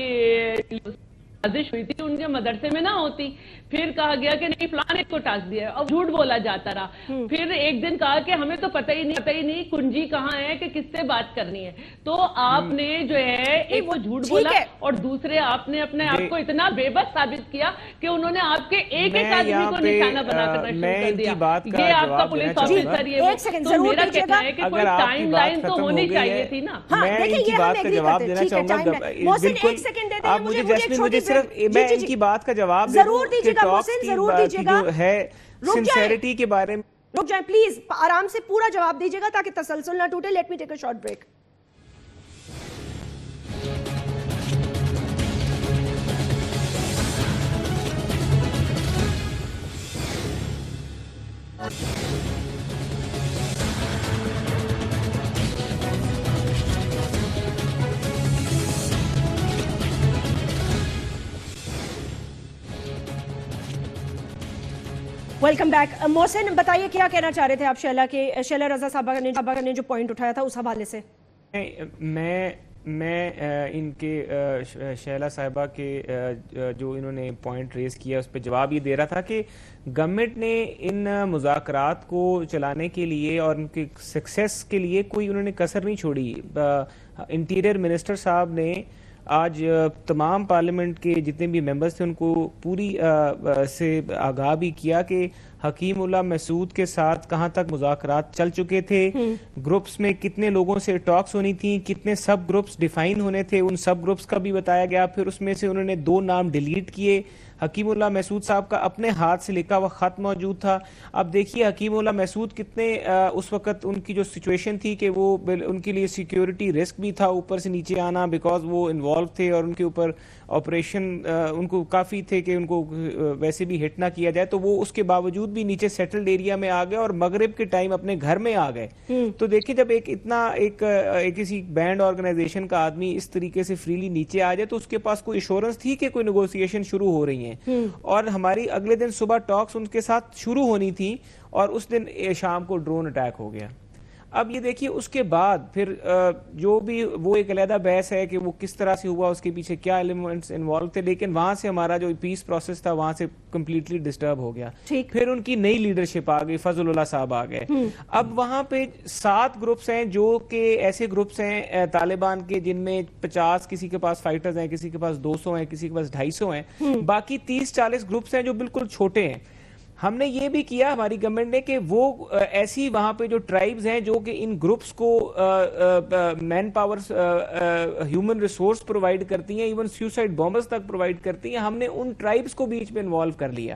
سازش ہوئی تھی ان کے مدرسے میں نہ ہوتی. پھر کہا گیا کہ نہیں فلانے کو ٹاسک دیا ہے, اور جھوٹ بولا جاتا رہا. پھر ایک دن کہا کہ ہمیں تو پتہ ہی نہیں کنجی کہاں ہے کہ کس سے بات کرنی ہے. تو آپ نے جو ہے ایک وہ جھوٹ بولا اور دوسرے آپ نے اپنے آپ کو اتنا بے بس ثابت کیا کہ انہوں نے آپ کے ایک آدمی کو نشانہ بنا کرنا شروع کر دیا. یہ آپ کا پولیس آفیسر یہ تو میرا کہنا ہے کہ کوئی ٹائم لائن تو ہونی چاہیے تھی نا. میں ان کی بات کا جواب دینا چاہوں گا. بالکل آپ مجھے جیسمین مجھے صرف میں ان کی بات کا جواب ضرور دیجیے گا محسن, ضرور دیجیے گا. ہے سنسیریٹی کے بارے میں رک جائیں پلیز, آرام سے پورا جواب دیجیے گا تاکہ تسلسل نہ ٹوٹے. Let me take a short break. Welcome back. Mohsin بتائیے کیا کہنا چاہ رہے تھے آپ شیلا رضا صاحبہ نے جو پوائنٹ اٹھایا تھا اس حوالے سے. میں ان کے شیلا صاحبہ کے جو انہوں نے پوائنٹ ریز کیا اس پہ جواب یہ دے رہا تھا کہ گورنمنٹ نے ان مذاکرات کو چلانے کے لیے اور ان کے سکسیس کے لیے کوئی انہوں نے کسر نہیں چھوڑی. انٹیریئر منسٹر صاحب نے آج تمام پارلیمنٹ کے جتنے بھی ممبرز تھے ان کو پوری سے آگاہ بھی کیا کہ حکیم اللہ محسود کے ساتھ کہاں تک مذاکرات چل چکے تھے, گروپس میں کتنے لوگوں سے ٹاکس ہونی تھی, کتنے سب گروپس ڈیفائن ہونے تھے, ان سب گروپس کا بھی بتایا گیا. پھر اس میں سے انہوں نے 2 نام ڈیلیٹ کیے. حکیم اللہ محسود صاحب کا اپنے ہاتھ سے لکھا ہوا خط موجود تھا. اب دیکھیے حکیم اللہ محسود کتنے اس وقت ان کی جو سچویشن تھی کہ وہ ان کے لیے سیکیورٹی رسک بھی تھا اوپر سے نیچے آنا, بیکاز وہ انوالو تھے اور ان کے اوپر آپریشن ان کو کافی تھے کہ ان کو ویسے بھی ہٹ نہ کیا جائے, تو وہ اس کے باوجود بھی نیچے سیٹلڈ ایریا میں آ گئے اور مغرب کے ٹائم اپنے گھر میں آ گئے. تو دیکھیں جب ایک کسی بینڈ آرگنائزیشن کا آدمی اس طریقے سے فریلی نیچے آ جائے تو اس کے پاس کوئی ایشورنس تھی کہ کوئی نیگوسیشن شروع ہو رہی ہیں, اور ہماری اگلے دن صبح ٹاکس ان کے ساتھ شروع ہونی تھی اور اس دن شام کو ڈرون اٹیک ہو گیا. اب یہ دیکھیے اس کے بعد پھر جو بھی وہ ایک علیحدہ بحث ہے کہ وہ کس طرح سے ہوا, اس کے پیچھے کیا ایلیمنٹس انوالو تھے, لیکن وہاں سے ہمارا جو پیس پروسیس تھا وہاں سے کمپلیٹلی ڈسٹرب ہو گیا. پھر ان کی نئی لیڈرشپ آ گئی, فضل اللہ صاحب آ گئے. اب وہاں پہ 7 گروپس ہیں جو کہ ایسے گروپس ہیں طالبان کے جن میں 50 کسی کے پاس فائٹرز ہیں, کسی کے پاس 200 ہیں, کسی کے پاس 250 ہیں, باقی 30-40 گروپس ہیں جو بالکل چھوٹے ہیں. ہم نے یہ بھی کیا ہماری گورنمنٹ نے کہ وہ ایسی وہاں پہ جو ٹرائبز ہیں جو کہ ان گروپس کو man power human resource provide کرتی ہیں, ایون سیوسائڈ بامبرز تک پرووائڈ کرتی ہیں, ہم نے ان ٹرائبز کو بیچ میں انوالو کر لیا.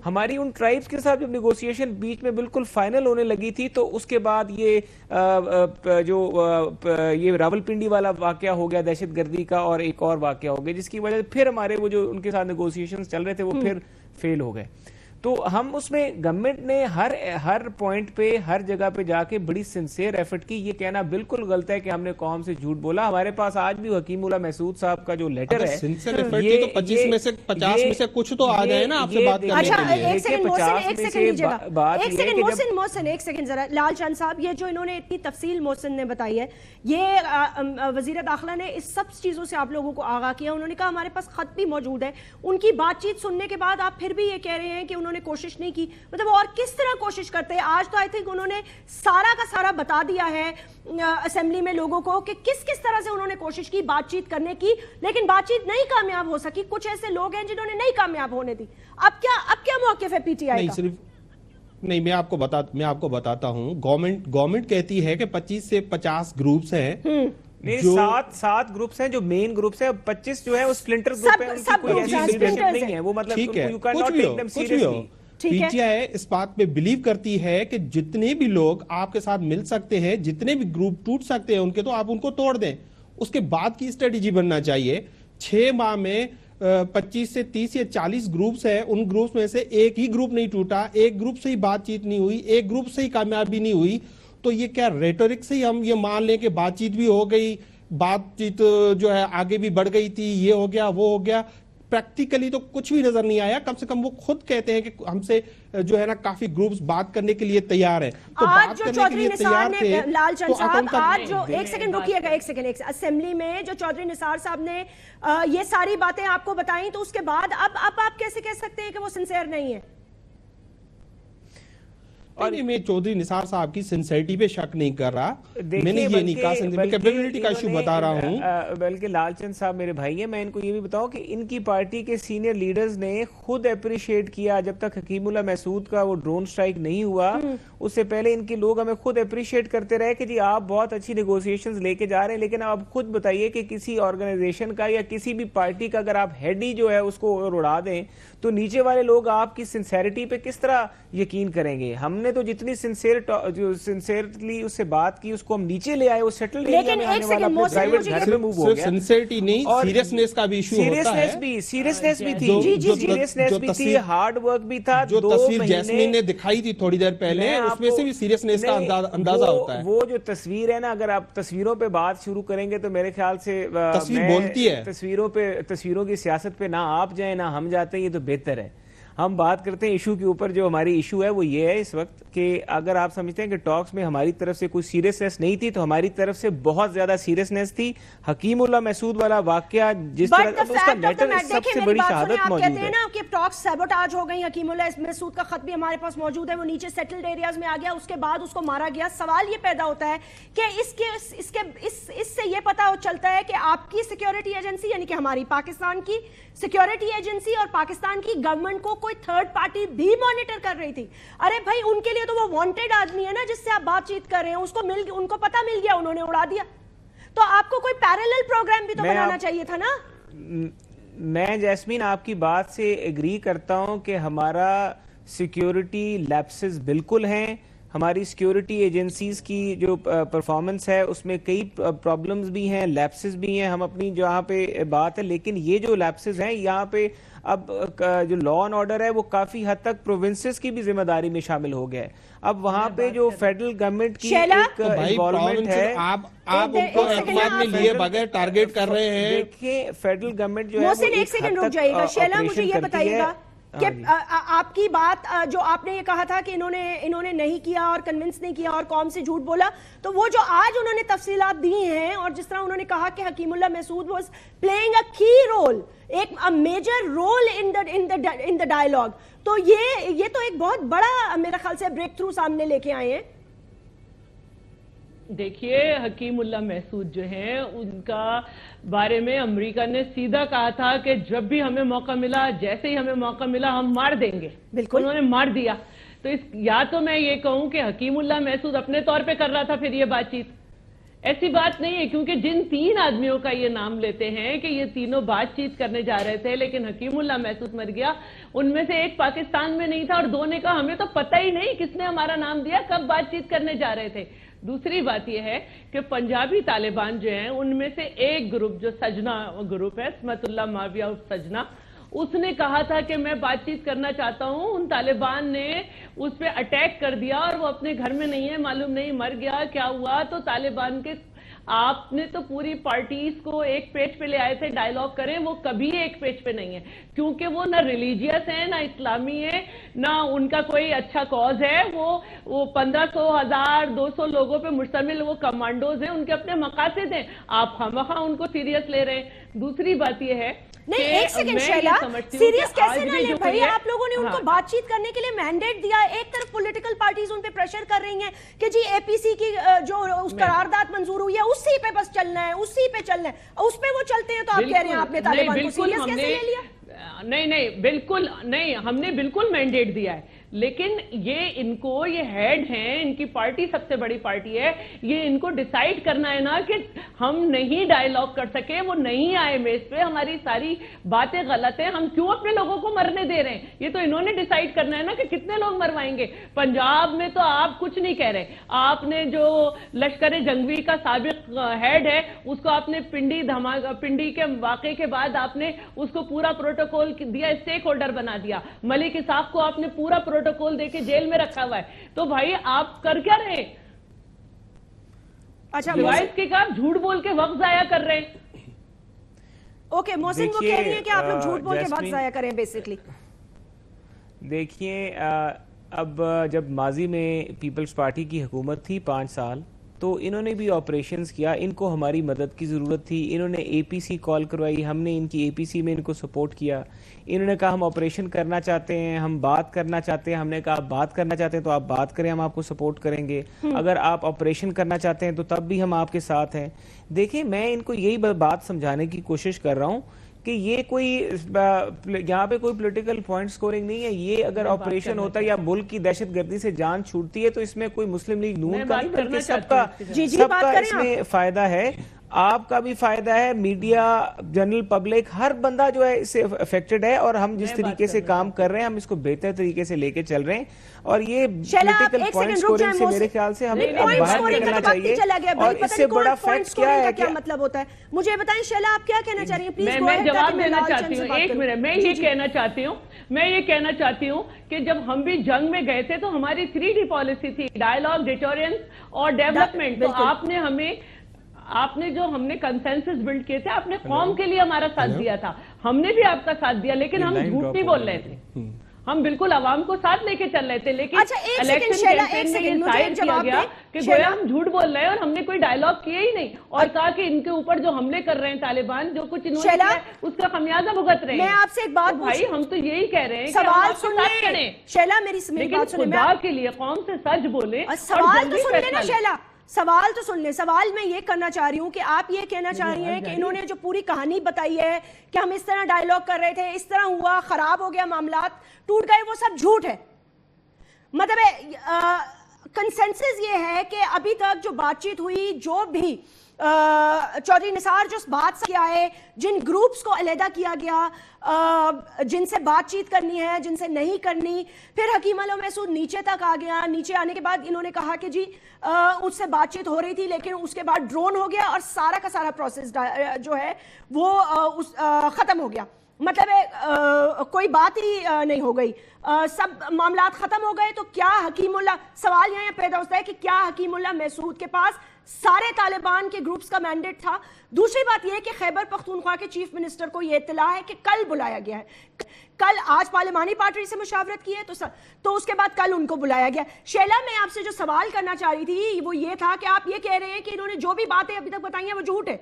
ہماری ان ٹرائبز کے ساتھ جب نیگوسیشن بیچ میں بالکل فائنل ہونے لگی تھی تو اس کے بعد یہ راولپنڈی والا واقعہ ہو گیا دہشت گردی کا, اور ایک اور واقعہ ہو گیا جس کی وجہ سے پھر ہمارے وہ جو ان کے ساتھ نیگوسیشنز چل رہے تھے وہ پھر فیل ہو گئے. تو ہم اس میں گورنمنٹ نے ہر پوائنٹ پہ ہر جگہ پہ جا کے بڑی سنسیئر ایفرٹ کی. یہ کہنا بالکل غلط ہے کہ ہم نے قوم سے جھوٹ بولا. ہمارے پاس آج بھی حکیم اللہ محسود صاحب کا جو لیٹر ہے, سنسیئر ایفرٹ کی تو 25 میں سے 50 میں سے کچھ تو آ جائے نا آپ سے بات کرنے کے لیے. ایک سیکنڈ محسن ایک سیکنڈ ذرا, لال چند صاحب یہ جو انہوں نے اتنی تفصیل محسن نے بتائی ہے, یہ وزیر داخلہ نے اس سب چیزوں سے آپ لوگوں کو آگاہ کیا. انہوں نے کہا ہمارے پاس خط بھی موجود ہے. ان کی بات چیت سننے کے بعد آپ پھر بھی یہ کہہ رہے ہیں کہ انہوں نے کوشش نہیں کی. مطلب اور کس طرح کوشش کرتے ہیں؟ آج تو آئی تھنک انہوں نے سارا کا سارا بتا دیا ہے اسمبلی میں لوگوں کو کہ کس طرح سے انہوں نے کوشش کی بات چیت کرنے کی, لیکن بات چیت نہیں کامیاب ہو سکی. کچھ ایسے لوگ ہیں جنہوں نے نہیں کامیاب ہونے دی. اب کیا موقف ہے پی ٹی آئی کا؟ نہیں, میں آپ کو بتاتا ہوں. گورنمنٹ کہتی ہے کہ 25 سے 50 گروپس ہیں. نہیں, 7 گروپس ہیں جو مین گروپس ہیں. 25 جو ہے وہ سپلنٹر گروپ ہیں, ان کی کوئی ایسی لیڈرشپ نہیں ہے. وہ مطلب you cannot take them seriously. P T I اس بات پہ بلیو کرتی ہے کہ جتنے بھی لوگ آپ کے ساتھ مل سکتے ہیں, جتنے بھی گروپ ٹوٹ سکتے ہیں ان کے, تو آپ ان کو توڑ دیں. اس کے بعد کی اسٹریٹجی بننا چاہیے. 6 ماہ میں 25 سے 30 یا 40 گروپس ہیں, ان گروپس میں سے ایک ہی گروپ نہیں ٹوٹا, ایک گروپ سے ہی بات چیت نہیں ہوئی, ایک گروپ سے ہی کامیابی نہیں ہوئی. تو یہ کیا ریٹورک سے ہی ہم یہ مان لیں کہ بات چیت بھی ہو گئی, بات چیت جو ہے آگے بھی بڑھ گئی تھی, یہ ہو گیا وہ ہو گیا؟ پریکٹیکلی تو کچھ بھی نظر نہیں آیا. کم سے کم وہ خود کہتے ہیں کہ ہم سے جو ہے نا کافی گروپس بات کرنے کے لیے تیار ہیں. تو آج جو چودھری نثار نے, لال چند صاحب, آج جو ایک سیکنڈ رکیے گا, ایک سیکنڈ, اسمبلی میں جو چودھری نثار صاحب نے یہ ساری باتیں آپ کو بتائیں, تو اس کے بعد اب آپ کیسے کہہ سکتے ہیں کہ وہ سنسیئر نہیں ہے؟ اور میں چودھری نثار صاحب کی سنسیئرٹی پہ شک نہیں کر رہا, میں نے یہ نہیں کہا, کیپیبلٹی کا ایشو بتا رہا ہوں. بلکہ لال چند صاحب میرے بھائی ہیں, میں ان کو یہ بھی بتاؤں کہ ان کی پارٹی کے سینئر لیڈرز نے خود اپریشیٹ کیا. جب تک حکیم اللہ محسود کا وہ ڈرون سٹرائک نہیں ہوا, اس سے پہلے ان کے لوگ ہمیں خود اپریشیٹ کرتے رہے کہ جی آپ بہت اچھی نیگوسیشنز لے کے جا رہے ہیں, لیکن آپ خود بتائیے کہ کسی آرگنائزیشن کا یا کسی بھی پارٹی کا اگر آپ ہیڈ ہی جو ہے اس کو اڑا دیں تو نیچے والے لوگ آپ کی سنسیئرٹی پہ کس طرح یقین کریں گے؟ ہم نے تو جتنی سنسیئرلی اس سے بات کی, اس کو ہم نیچے لے آئے, وہ سیٹل ایریا میں آنے والا اپنے پرائیویٹ گھر میں موو ہو گیا. سنسیئرٹی نہیں, سیریسنس کا بھی ایشو ہوتا ہے. سیریسنس بھی تھی, سیریسنس بھی تھی, ہارڈ ورک بھی تھا. جو تصویر جیسمین نے دکھائی تھی تھوڑی دیر پہلے, اس میں سے بھی سیریسنس کا اندازہ ہوتا ہے. وہ جو تصویر ہے نا, اگر آپ تصویروں پہ بات شروع کریں گے تو میرے خیال سے تصویر بولتی ہے. تصویروں کی سیاست پہ نہ آپ جائیں نہ ہم جاتے ہیں, یہ تو بہتر ہے. ہم بات کرتے ہیں ایشو کے اوپر. جو ہماری ایشو ہے وہ یہ ہے اس وقت کہ اگر آپ سمجھتے ہیں کہ ٹاکس میں ہماری طرف سے کوئی سیریسنس نہیں تھی, تو ہماری طرف سے بہت زیادہ سیریسنس تھی. حکیم اللہ محسود والا واقعہ جس طرح اس کا لیٹر سب سے بڑی شہادت موجود ہے. کہتے ہیں نا کہ ٹاکس سیبوٹاج ہو گئی, حکیم اللہ محسود کا خط بھی ہمارے پاس موجود ہے, وہ نیچے سیٹلڈ ایریاز میں آ گیا, اس کے بعد اس کو مارا گیا. سوال یہ پیدا ہوتا ہے کہ اس سے یہ پتا چلتا ہے کہ آپ کی سیکیورٹی ایجنسی, یعنی کہ ہماری پاکستان کی سیکیورٹی ایجنسی اور پاکستان کی گورنمنٹ کو कोई थर्ड पार्टी भी मॉनिटर कर रही थी। अरे भाई उनके लिए तो वो वांटेड आदमी है ना जिससे आप बातचीत कर रहे हैं, उनको पता मिल गया, उन्होंने उड़ा दिया। तो आपको कोई पैरेलल प्रोग्राम भी तो बनाना चाहिए था ना। मैं जैस्मीन आपकी बात से एग्री करता हूं कि हमारा सिक्योरिटी लैप्सेस बिल्कुल हैं, हमारी सिक्योरिटी एजेंसीज की जो परफॉर्मेंस है उसमें कई प्रॉब्लम्स भी हैं, लैप्सेस भी हैं, हम अपनी जहाँ पे बात है। लेकिन ये जो लैप्सेस हैं यहाँ पे अब जो लॉ एंड ऑर्डर है वो काफी हद तक प्रोविंसेस की भी जिम्मेदारी में शामिल हो गया है। अब वहाँ पे जो फेडरल गवर्नमेंट की एक इन्वॉल्वमेंट है, आप उनको एतमाद में लिए बगैर टारगेट कर रहे हैं। देखिए फेडरल गवर्नमेंट जो है मोहसिन एक सेकंड रुक जाइएगा। शैला मुझे ये बताइएगा कि आपकी बात जो आपने ये कहा था कि इन्होंने नहीं किया और कन्विंस नहीं किया और कौम से झूठ बोला, तो वो जो आज उन्होंने तफसीलात दी हैं और जिस तरह उन्होंने कहा कि Hakimullah Mehsud was playing a key role, एक major role in the dialogue, तो ये तो एक बहुत बड़ा मेरे ख्याल से ब्रेक थ्रू सामने लेके आए हैं। देखिए हकीमुल्लाह महसूद जो हैं उनका बारे में अमेरिका ने सीधा कहा था कि जब भी हमें मौका मिला, जैसे ही हमें मौका मिला हम मार देंगे। बिल्कुल उन्होंने मार दिया। तो या तो मैं ये कहूं कि हकीमुल्लाह महसूद अपने तौर पे कर रहा था फिर ये बातचीत, ऐसी बात नहीं है, क्योंकि जिन 3 आदमियों का ये नाम लेते हैं कि ये तीनों बातचीत करने जा रहे थे लेकिन हकीमुल्लाह महसूद मर गया, उनमें से एक पाकिस्तान में नहीं था और 2 ने कहा हमें तो पता ही नहीं किसने हमारा नाम दिया, कब बातचीत करने जा रहे थे। दूसरी बात यह है कि पंजाबी तालिबान जो हैं उनमें से एक ग्रुप जो सजना ग्रुप है, स्मतुल्लाह माविया उर्फ सजना, उसने कहा था कि मैं बातचीत करना चाहता हूं। उन तालिबान ने उस पर अटैक कर दिया और वो अपने घर में नहीं है, मालूम नहीं मर गया क्या हुआ। तो तालिबान के आपने तो पूरी पार्टीज को एक पेज पे ले आए थे डायलॉग करें, वो कभी एक पेज पे नहीं है, क्योंकि वो ना रिलीजियस है ना इस्लामी है ना उनका कोई अच्छा कॉज है। वो 1500, 1000, 200 लोगों पे मुश्तमिल वो कमांडोज हैं, उनके अपने मकासद हैं, आप खामखा उनको सीरियस ले रहे हैं। दूसरी बात ये है नहीं, एक सेकंड शैला, सीरियस कैसे ना ले भाई, आप लोगों ने उनको बातचीत करने के लिए मैंडेट दिया। एक तरफ पॉलिटिकल पार्टीज उन पे प्रेशर कर रही हैं कि जी एपीसी की जो उस करारदाद मंजूर हुई है उसी पे बस चलना है, उसी पे चलना है, उस पे वो चलते हैं तो आप कह रहे हैं आपने तालिबान को सीरियस कैसे ले लिया? नहीं बिल्कुल नहीं, हमने बिल्कुल मैंडेट दिया है, लेकिन ये हेड हैं, इनकी पार्टी सबसे बड़ी पार्टी है, ये इनको डिसाइड करना है ना कि हम नहीं डायलॉग कर सके, वो नहीं आए मेज पे, हमारी सारी बातें गलत हैं, हम क्यों अपने लोगों को मरने दे रहे हैं, ये तो इन्होंने डिसाइड करना है ना कि कितने लोग मरवाएंगे। पंजाब में तो आप कुछ नहीं कह रहे, आपने जो लश्कर जंगवी का साबिक हेड है उसको आपने पिंडी के वाकये के बाद आपने उसको पूरा प्रोटोकॉल दिया, स्टेक होल्डर बना दिया। मलिक इसाक को आपने पूरा प्रोटोकॉल देके जेल में रखा हुआ है। तो भाई आप कर क्या रहे? अच्छा, के आप झूठ बोल के वक्त जाया कर रहे हैं। ओके मोहसिन, वो कह रही है कि आप लोग झूठ बोल के वक्त जाया करें बेसिकली। देखिए अब जब माजी में पीपल्स पार्टी की हुकूमत थी 5 साल, तो इन्होंने भी ऑपरेशंस किया, इनको हमारी मदद की ज़रूरत थी, इन्होंने एपीसी कॉल करवाई, हमने इनकी एपीसी में इनको सपोर्ट किया। इन्होंने कहा हम ऑपरेशन करना चाहते हैं, हम बात करना चाहते हैं, हमने कहा आप बात करना चाहते हैं तो आप बात करें, हम आपको सपोर्ट करेंगे, अगर आप ऑपरेशन करना चाहते हैं तो तब भी हम आपके साथ हैं। देखिए मैं इनको यही बात समझाने की कोशिश कर रहा हूँ कि ये कोई यहाँ पे कोई पॉलिटिकल पॉइंट स्कोरिंग नहीं है। ये अगर ऑपरेशन होता है या मुल्क की दहशतगर्दी से जान छूटती है तो इसमें कोई मुस्लिम लीग नून का नहीं बल्कि सबका इसमें फायदा है, आपका भी फायदा है, मीडिया, जनरल पब्लिक, हर बंदा जो है इससे अफेक्टेड है। और हम जिस तरीके से काम कर रहे हैं हम इसको बेहतर तरीके से लेके चल रहे हैं और ये पॉलिटिकल पॉइंट स्कोरिंग से मेरे ख्याल से हमें बाहर निकलना चाहिए। और इससे बड़ा फैक्ट क्या है, क्या मतलब होता है मुझे बताएं। शैला आप क्या कहना चाह रही हैं? प्लीज मैं जवाब देना चाहती हूँ, एक मिनट। मैं ये कहना चाहती हूँ कि जब हम भी जंग में गए थे तो हमारी 3D पॉलिसी थी, डायलॉग, डिटोरेंस और डेवलपमेंट। तो आपने जो हमने कंसेंसस बिल्ड किए थे, आपने कौम के लिए हमारा साथ दिया था, हमने भी आपका साथ दिया, लेकिन हम झूठ नहीं बोल रहे थे, हम बिल्कुल आवाम को साथ लेके चल रहे थे। लेकिन इलेक्शन कैंपेन में ये जाहिर किया गया कि गोया हम झूठ बोल रहे हैं और हमने कोई डायलॉग किया ही नहीं और कहा कि इनके ऊपर जो हमले कर रहे हैं तालिबान, जो कुछ इन्होंने किया है उसका खमियाजा भुगत रहे हैं। मैं आपसे एक बात भाई, हम तो यही कह रहे हैं सवाल सुन ले शैला, मेरी बात सुन, खुदा के लिए कौन से सच बोले। सवाल तो सुन लेना शैला, سوال تو سن لیں. سوال میں یہ کرنا چاہ رہی ہوں کہ آپ یہ کہنا چاہ رہی ہیں کہ انہوں نے جو پوری کہانی بتائی ہے کہ ہم اس طرح ڈائیلاگ کر رہے تھے, اس طرح ہوا, خراب ہو گیا, معاملات ٹوٹ گئے, وہ سب جھوٹ ہے. مطلب کنسنسس یہ ہے کہ ابھی تک جو بات چیت ہوئی, جو بھی چودھری نثار جو بات سے آئے, جن گروپس کو علیحدہ کیا گیا, جن سے بات چیت کرنی ہے, جن سے نہیں کرنی, پھر حکیم علوم محسود نیچے تک آ گیا. نیچے آنے کے بعد انہوں نے کہا کہ جی اس سے بات چیت ہو رہی تھی, لیکن اس کے بعد ڈرون ہو گیا اور سارا کا سارا پروسیس جو ہے وہ ختم ہو گیا. مطلب کوئی بات ہی نہیں ہو گئی, سب معاملات ختم ہو گئے. تو کیا حکیم اللہ, سوال یہاں پیدا ہوتا ہے کہ کیا حکیم اللہ محسود کے پاس سارے طالبان کے گروپس کا مینڈیٹ تھا؟ دوسری بات یہ ہے کہ خیبر پختونخوا کے چیف منسٹر کو یہ اطلاع ہے کہ کل بلایا گیا ہے, کل آج پارلیمانی پارٹی سے مشاورت کی ہے تو اس کے بعد کل ان کو بلایا گیا. شیلا, میں آپ سے جو سوال کرنا چاہ رہی تھی وہ یہ تھا کہ آپ یہ کہہ رہے ہیں کہ انہوں نے جو بھی باتیں ابھی تک بتائی ہیں وہ جھوٹ ہے.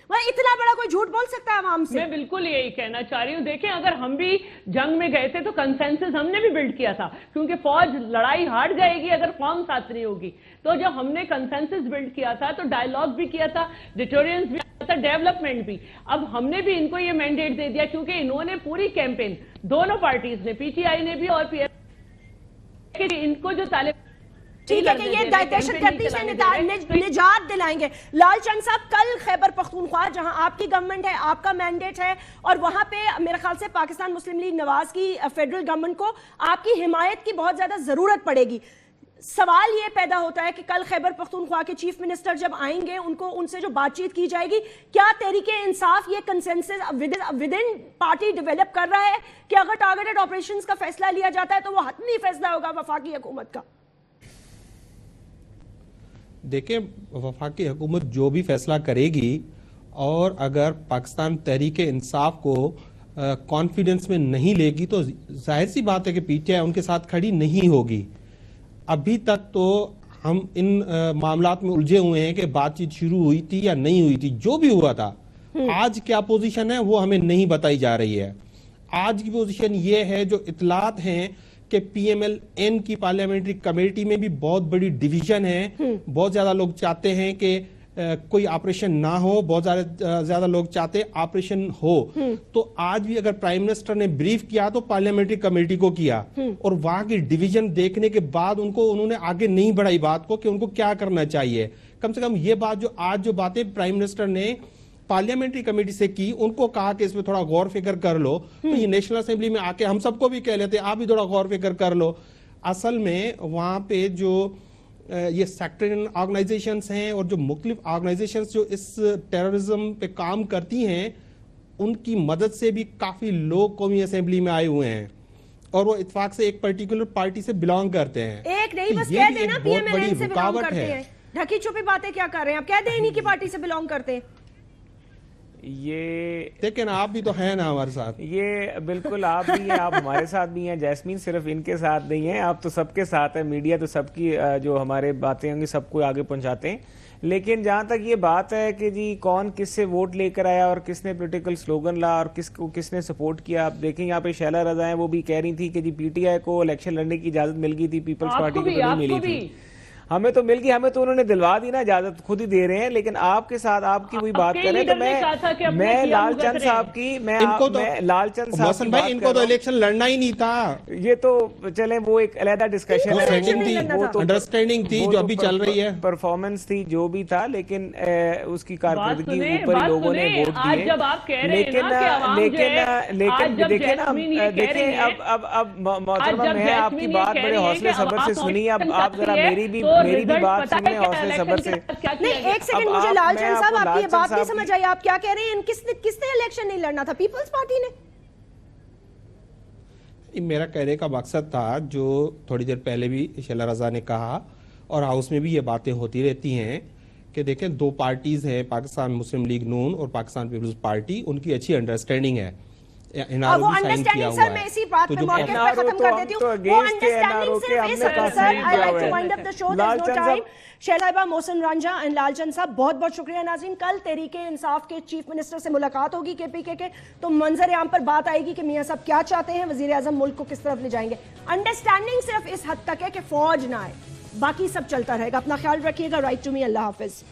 اتنا بڑا کوئی جھوٹ بول سکتا ہے عوام سے؟ میں بالکل یہی کہنا چاہ رہی ہوں. دیکھیں, اگر ہم بھی جنگ میں گئے تھے تو کنسنسس ہم نے بھی بلڈ کیا تھا, کیونکہ فوج لڑائی ہار جائے گی اگر قوم ساتھ نہیں ہوگی. تو جب ہم نے کنسنسس بلڈ کیا تھا تو ڈائیلاگ بھی کیا تھا, ڈیٹورینس بھی کیا تھا, ڈیولپمنٹ بھی. اب ہم نے بھی ان کو یہ مینڈیٹ دے دیا, کیونکہ انہوں نے پوری کیمپین, دونوں پارٹیز نے, پی ٹی آئی نے بھی اور پی ایف کہ ان کو جو طالب ٹھیک ہے کہ یہ دہشت گردی سے نجات دلائیں گے. لال چند صاحب, کل خیبر پختونخوا جہاں آپ کی گورنمنٹ ہے, آپ کا مینڈیٹ ہے, اور وہاں پہ میرے خیال سے پاکستان مسلم لیگ نواز کی فیڈرل گورنمنٹ کو آپ کی حمایت کی بہت زیادہ ضرورت پڑے گی. سوال یہ پیدا ہوتا ہے کہ کل خیبر پختونخوا کے چیف منسٹر جب آئیں گے, ان سے جو بات چیت کی جائے گی, کیا تحریک انصاف یہ consensus with in party develop کر رہا ہے کہ اگر ٹارگیٹڈ آپریشنز کا فیصلہ لیا جاتا ہے تو وہ حتمی فیصلہ ہوگا وفاقی حکومت کا؟ دیکھیں, وفاقی حکومت جو بھی فیصلہ کرے گی, اور اگر پاکستان تحریک انصاف کو کانفیڈنس میں نہیں لے گی تو ظاہر سی بات ہے کہ پی ٹی آئی ان کے ساتھ کھڑی نہیں ہوگی. ابھی تک تو ہم ان معاملات میں الجھے ہوئے ہیں کہ بات چیت شروع ہوئی تھی یا نہیں ہوئی تھی. جو بھی ہوا تھا, آج کیا پوزیشن ہے وہ ہمیں نہیں بتائی جا رہی ہے. آج کی پوزیشن یہ ہے, جو اطلاعات ہیں کہ پی ایم ایل این کی پارلیمنٹری کمیٹی میں بھی بہت بڑی ڈیویژن ہے. بہت زیادہ لوگ چاہتے ہیں کہ کوئی آپریشن نہ ہو, بہت زیادہ لوگ چاہتے ہیں آپریشن ہو. تو آج بھی اگر پرائم منسٹر نے بریف کیا تو پارلیمنٹری کمیٹی کو کیا, اور وہاں کی ڈیویژن دیکھنے کے بعد انہوں نے آگے نہیں بڑھائی بات کو کہ ان کو کیا کرنا چاہیے. کم سے کم یہ بات جو باتیں پرائم منسٹر نے پارلیمنٹری کمیٹی سے کی, ان کو کہا کہ اس میں تھوڑا غور فکر کر لو, تو یہ نیشنل اسمبلی میں آ کے ہم سب کو بھی کہہ لیتے آپ بھی تھوڑا غور فکر کر لو. اصل میں وہاں پہ جو یہ سیکٹرین آرگنائزیشنز ہیں اور جو مختلف آرگنائزیشنز جو اس ٹیررزم پہ کام کرتی ہیں, ان کی مدد سے بھی کافی لوگ قومی اسمبلی میں آئے ہوئے ہیں, اور وہ اتفاق سے ایک پرٹیکولر پارٹی سے بلانگ کرتے ہیں. ایک نہیں, بس کہہ دینا پی ایم ایل این سے بلانگ کرتے ہیں. ڈھکی چھپی باتیں کیا کر رہے ہیں آپ, کہہ دیں انہی کی پارٹی سے بلانگ کرتے ہیں. یہ لیکن آپ بھی تو ہیں نا ہمارے ساتھ. یہ بالکل آپ بھی ہیں, آپ ہمارے ساتھ بھی ہیں. جیسمین صرف ان کے ساتھ نہیں ہیں, آپ تو سب کے ساتھ ہیں. میڈیا تو سب کی جو ہمارے باتیں ہوں گی سب کو آگے پہنچاتے ہیں. لیکن جہاں تک یہ بات ہے کہ جی کون کس سے ووٹ لے کر آیا اور کس نے پولیٹیکل سلوگن لا اور کس کو کس نے سپورٹ کیا, آپ دیکھیں یہاں پہ شیلا رضا ہیں, وہ بھی کہہ رہی تھی کہ جی پی ٹی آئی کو الیکشن لڑنے کی اجازت مل گئی تھی, پیپلز پارٹی کو نہیں ملی تھی. ہمیں تو مل گئی, ہمیں تو انہوں نے دلوا دی نا, اجازت خود ہی دے رہے ہیں. لیکن آپ کے ساتھ آپ کی وہی بات کریں تو میں لال چند صاحب کی لال چند صاحب بھائی, ان کو تو الیکشن لڑنا ہی نہیں تھا. یہ تو چلیں وہ ایک علیحدہ ڈسکشن ہے, انڈرسٹینڈنگ تھی جو ابھی چل رہی ہے, پرفارمنس تھی جو بھی تھا, لیکن اس کی کارکردگی اوپر ہی لوگوں نے ووٹ دیے. لیکن دیکھیں نا, دیکھیں اب محترمہ میں آپ کی بات بڑے حوصلے صبر سے سنی. اب آپ ذرا میری بھی بات سنیں حوصلے صبر سے. نہیں, ایک سیکنڈ, مجھے لال چند صاحب آپ کی یہ بات نہیں سمجھ آئی. آپ کیا کہہ رہے ہیں, کس نے الیکشن نہیں لڑنا تھا, پیپلز پارٹی نے؟ میرا کہنے کا مقصد تھا جو تھوڑی دیر پہلے بھی شیلا رضا نے کہا, اور ہاؤس میں بھی یہ باتیں ہوتی رہتی ہیں کہ دیکھیں دو پارٹیز ہیں, پاکستان مسلم لیگ نون اور پاکستان پیپلز پارٹی, ان کی اچھی انڈرسٹینڈنگ ہے. وہ انڈرسٹینڈنگ سر میں اسی بات پہ موقع پہ ختم کر دیتی ہوں. وہ انڈرسٹینڈنگ صرف اس سر, I like to wind up the show, there's no time. Sheila صاحبہ, محسن رانجھا and لال چند صاحب, بہت بہت شکریہ. ناظرین, کل تحریک انصاف کے چیف منسٹر سے ملاقات ہوگی کے پی کے, تو منظر عام پر بات آئے گی کہ میاں صاحب کیا چاہتے ہیں, وزیر اعظم ملک کو کس طرف لے جائیں گے. انڈرسٹینڈنگ صرف اس حد تک ہے کہ فوج نہ آئے. باقی سب چلتا رہے گا. اپنا خیال رکھیے گا. Right to me. اللہ حافظ.